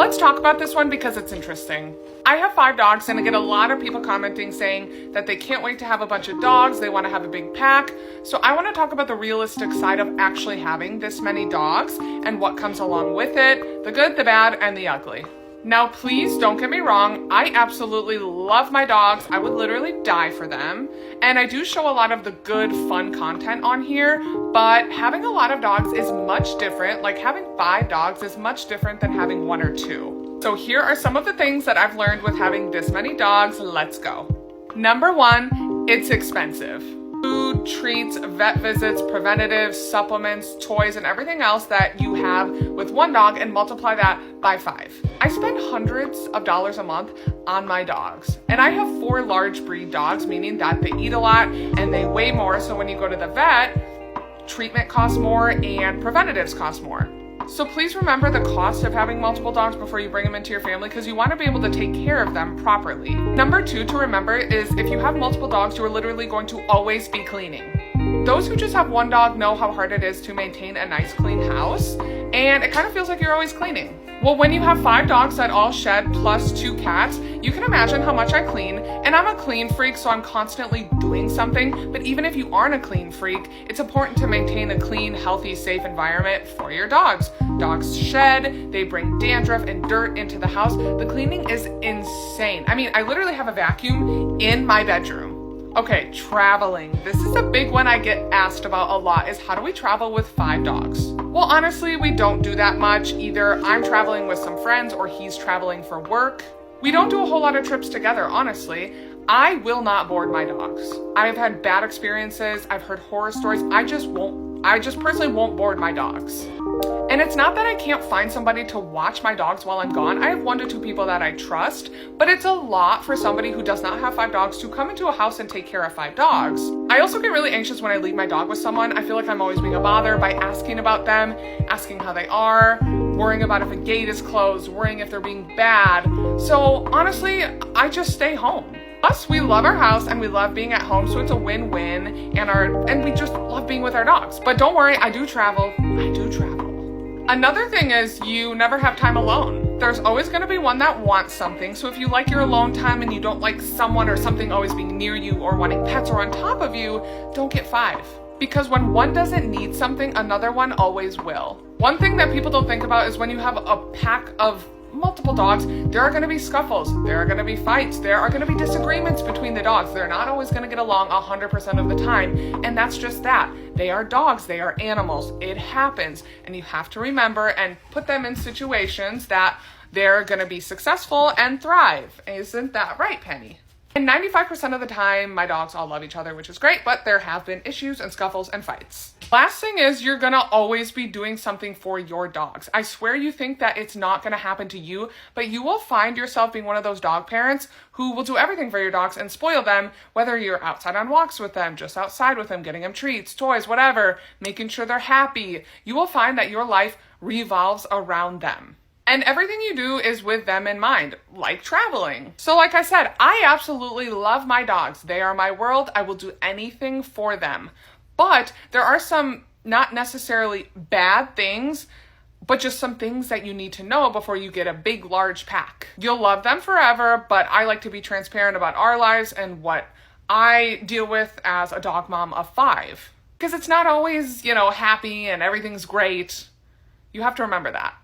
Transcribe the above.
Let's talk about this one because it's interesting. I have 5 dogs and I get a lot of people commenting saying that they can't wait to have a bunch of dogs, they want to have a big pack. So I want to talk about the realistic side of actually having this many dogs and what comes along with it, the good, the bad, and the ugly. Now, please don't get me wrong, I absolutely love my dogs. I would literally die for them. And I do show a lot of the good, fun content on here, but having a lot of dogs is much different. Like having 5 dogs is much different than having 1 or 2. So here are some of the things that I've learned with having this many dogs. Let's go. Number 1, it's expensive. Food, treats, vet visits, preventatives, supplements, toys, and everything else that you have with 1 dog and multiply that by 5. I spend hundreds of dollars a month on my dogs. And I have 4 large breed dogs, meaning that they eat a lot and they weigh more. So when you go to the vet, treatment costs more and preventatives cost more. So please remember the cost of having multiple dogs before you bring them into your family because you want to be able to take care of them properly. Number 2 to remember is if you have multiple dogs, you are literally going to always be cleaning. Those who just have 1 dog know how hard it is to maintain a nice clean house, and it kind of feels like you're always cleaning. Well, when you have 5 dogs that all shed plus 2 cats, you can imagine how much I clean, and I'm a clean freak, so I'm constantly doing something. But even if you aren't a clean freak, it's important to maintain a clean, healthy, safe environment for your dogs. Dogs shed, they bring dandruff and dirt into the house. The cleaning is insane. I mean, I literally have a vacuum in my bedroom. Okay, traveling. This is a big one I get asked about a lot, is how do we travel with 5 dogs? Well, honestly, we don't do that much. Either I'm traveling with some friends or he's traveling for work. We don't do a whole lot of trips together, honestly. I will not board my dogs. I've had bad experiences. I've heard horror stories. I just personally won't board my dogs. And it's not that I can't find somebody to watch my dogs while I'm gone. I have 1 to 2 people that I trust, but it's a lot for somebody who does not have 5 dogs to come into a house and take care of 5 dogs. I also get really anxious when I leave my dog with someone. I feel like I'm always being a bother by asking about them, asking how they are, worrying about if a gate is closed, worrying if they're being bad. So honestly, I just stay home. Plus, we love our house and we love being at home, so it's a win-win, and we just love being with our dogs. But don't worry, I do travel. Another thing is you never have time alone. There's always going to be one that wants something, so if you like your alone time and you don't like someone or something always being near you or wanting pets or on top of you, don't get 5. Because when one doesn't need something, another one always will. One thing that people don't think about is when you have a pack of multiple dogs, there are going to be scuffles, there are going to be fights, there are going to be disagreements between the dogs. They're not always going to get along 100% of the time, and that's just that. They are dogs, they are animals, it happens, and you have to remember and put them in situations that they're going to be successful and thrive. Isn't that right, Penny? And 95% of the time, my dogs all love each other, which is great, but there have been issues and scuffles and fights. Last thing is you're gonna always be doing something for your dogs. I swear you think that it's not gonna happen to you, but you will find yourself being one of those dog parents who will do everything for your dogs and spoil them, whether you're outside on walks with them, just outside with them, getting them treats, toys, whatever, making sure they're happy. You will find that your life revolves around them. And everything you do is with them in mind, like traveling. So like I said, I absolutely love my dogs. They are my world. I will do anything for them. But there are some not necessarily bad things, but just some things that you need to know before you get a big, large pack. You'll love them forever, but I like to be transparent about our lives and what I deal with as a dog mom of 5. Because it's not always, happy and everything's great. You have to remember that.